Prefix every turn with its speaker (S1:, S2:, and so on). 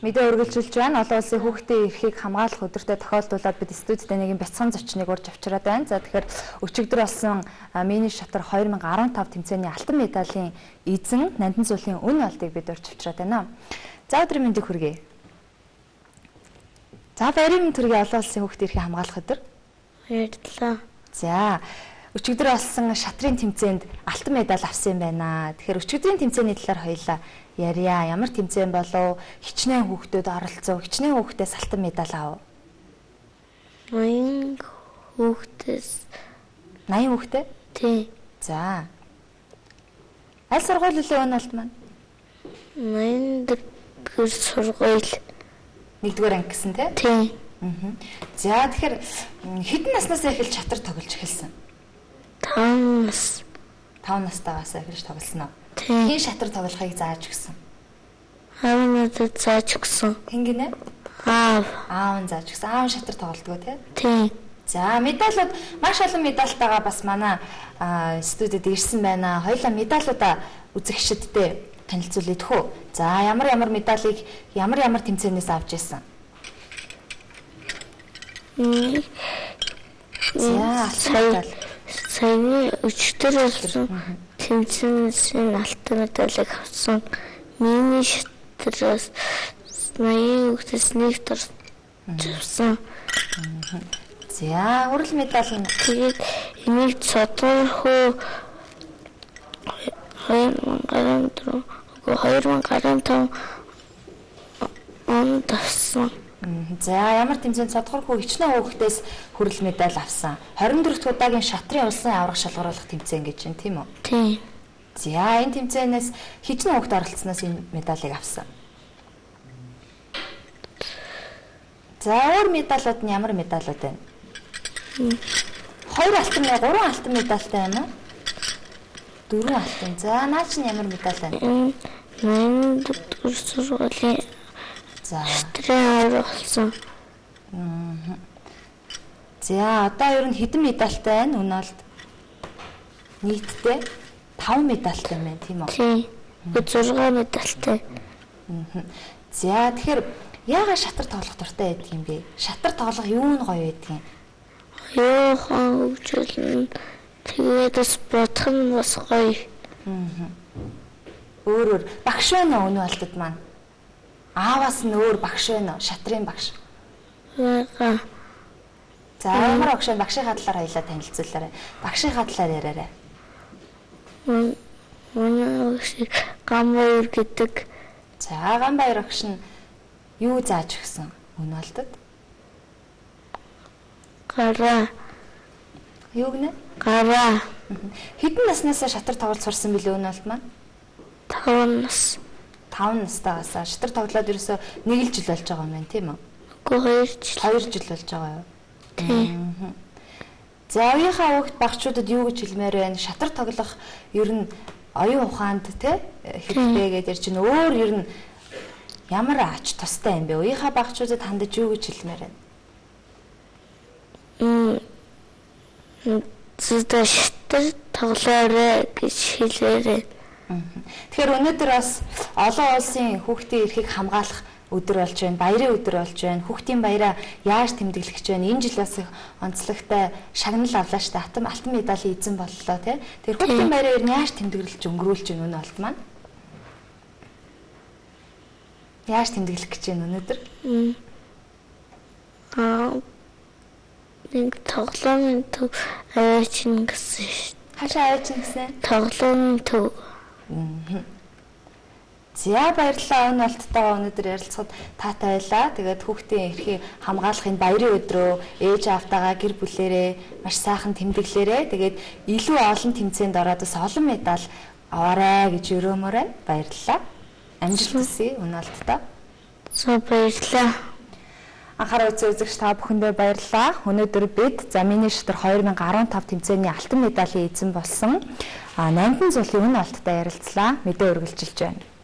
S1: Мэдээ үргэлжилж байна. Олон улсын хүүхдийн эрхийг хамгаалах өдөртөө тохиолдуулаад бид студид нэг юм бяцхан зочныг урьж авчираад байна. За тэгэхээр өчигдөр болсон Миний шатар 2015 тэмцээний алтан медалийн эзэн Нандин Зуулийн өн олдыг бид урьж авчираад байна. За өдрийн мэндийг хүргэе. За баярын мэнд хүргэе олон улсын хүүхдийн эрхийг хамгаалах өдөр.
S2: Баярлалаа.
S1: За өчигдөр болсон шатрын тэмцээнд алтан медаль авсан юм байна. Тэгэхээр өчигдрийн тэмцээний талаар хоёлаа ярья. Ямар тэмцээн болов? Хичнээн хүүхдүүд оролцов. Хичнээн хүүхдээс алтан медаль авав.
S2: 80 хүүхдээс
S1: 80 хүүхдээ?
S2: Тий.
S1: За. Аль сургууль үлээ өн олд маань?
S2: 80-р сургууль.
S1: 1-р анги гэсэн тий?
S2: Тий.
S1: За тэгэхээр хэдэн наснаас эхэлж чатар тоглож эхэлсэн?
S2: 5 нас.
S1: 5 настайгаас эхэлж тоглосон уу?
S2: Тий.
S1: Хин шатар тоглохыг зааж өгсөн?
S2: Аав надад зааж өгсөн.
S1: Хин гинэ? Аав нь зааж өгсөн. Аав шатар тоглодгоо тий?
S2: Тий.
S1: За медалууд маш олон медальтайгаа бас манай студид ирсэн байна. Хоёулаа медалуудаа үзэх шидтэй танилцуулъя тхүү. За ямар медалийг ямар тэмцээнээс авч ирсэн? За
S2: саяны өчтөр болсон тэмцээнээс алтан медалийг авсан. Миний шатраас 80 хүүхдээс нэгт авсан.
S1: За хүрэл медаль нь
S2: тэгээд энийг цодорхоо 2015 онд авсан.
S1: За ямар тэмцээнд цодорхоо хичнээн хүүхдээс хүрэл медаль авсан. 24 дахь удаагийн шатрын улсын аврах шалгаруулах тэмцээн гэж байна тийм үү?
S2: Тийм.
S1: За энэ тэмцээнээс хичнээн хүүхд оролцсноос энэ медалийг авсан. За өөр медалууд нь ямар медалууд байна? 2 алтан, 3 алтан медальтай байна уу? 4 алтан. За наа чинь ямар медаль байна?
S2: 80-р сургуулийн шатрын аврах болсон.
S1: За одоо ер нь хэдэн медальтай байна? Өн олд нийтдээ 5 медальтай байна тийм үү?
S2: Тийм. 6 медальтай.
S1: За тэгэхээр яагаад шатар тоглох дуртай байдаг юм бэ? Шатар тоглох юу нь гоё байдаг юм?
S2: Яахан хөгжүүлнэ. Тэгээд бас бодох нь бас гоё.
S1: Өөр багш байна уу өнөө олдод маань? Ааваас нь өөр багш байна уу? Шатрын багш.
S2: Яага.
S1: За ямар багшийнхаа талаар хоёлаа танилцуулаарай. Багшийнхаа талаар яриарай.
S2: Манай багш Гамбаяр гэдэг.
S1: За Гамбаяр багш нь юу зааж өгсөн өнөө олдод?
S2: Гараа.
S1: Юу гэнэ?
S2: Гараа.
S1: Хэдэн наснаас шатар тоглож сурсан бэлээ өнөө олд маань?
S2: 5 нас.
S1: 5 настайгаас шатар тоглоод ерөөсөө 1 жил болж байгаа юм байна тийм үү?
S2: Үгүй 2 жил.
S1: 2 жил болж байгаа юу?
S2: Тийм.
S1: За оюухаа хүүхд багчуудад юу гэж хэлмээр байна? Шатар тоглох ер нь оюун ухаанд те хэрэгтэй гэдээ ярьж байна. Өөр ер нь ямар ач тустай юм бэ? Оюухаа багчуудад хандаж юу гэж хэлмээр байна?
S2: Зөв шатар тоглоорой гэж хэлээрээ.
S1: Тэгэхээр өнөөдөр бас олон улсын хүүхдийн эрхийг хамгаалах өдөр болж байна. Баярын өдөр болж байна. Хүүхдийн баяраа яаж тэмдэглэх гэж байна? Энэ жил бас онцлогтой шагнал авлаа штэ. Алтан медалийн эзэн боллоо тий. Тэгэхээр хүүхдийн баяраа ер нь яаж тэмдэглэж өнгөрүүлж байна өнөө олд маань? Яаж тэмдэглэх гэж байна өнөөдөр?
S2: Нэг тоглоомын төв аваачин гэсэн шүү.
S1: Хашаа аваачин гэсэн?
S2: Тоглоомын төв.
S1: За баярлалаа өн олдтойгоо өнөөдөр ярилцахад таатай байлаа. Тэгээд хүүхдийн эрхийг хамгаалах энэ баярын өдрөө ээж аавтайгаа гэр бүлээрээ маш сайхан тэмдэглээрээ. Тэгээд илүү олон тэмцээнд ороод бас олон медаль аваарай гэж өрөмөр байна. Баярлалаа. Амжилт хүсье өн олдтой.
S2: За баярлалаа.
S1: Анхаарал үзэгч та бүхэндээ баярлалаа. Өнөөдөр бид Миний шатар 2015 тэмцээний алтан медалийн эзэн болсон Нандин Зуулийн өн олдтой ярилцлаа. Мэдээ үргэлжилж байна.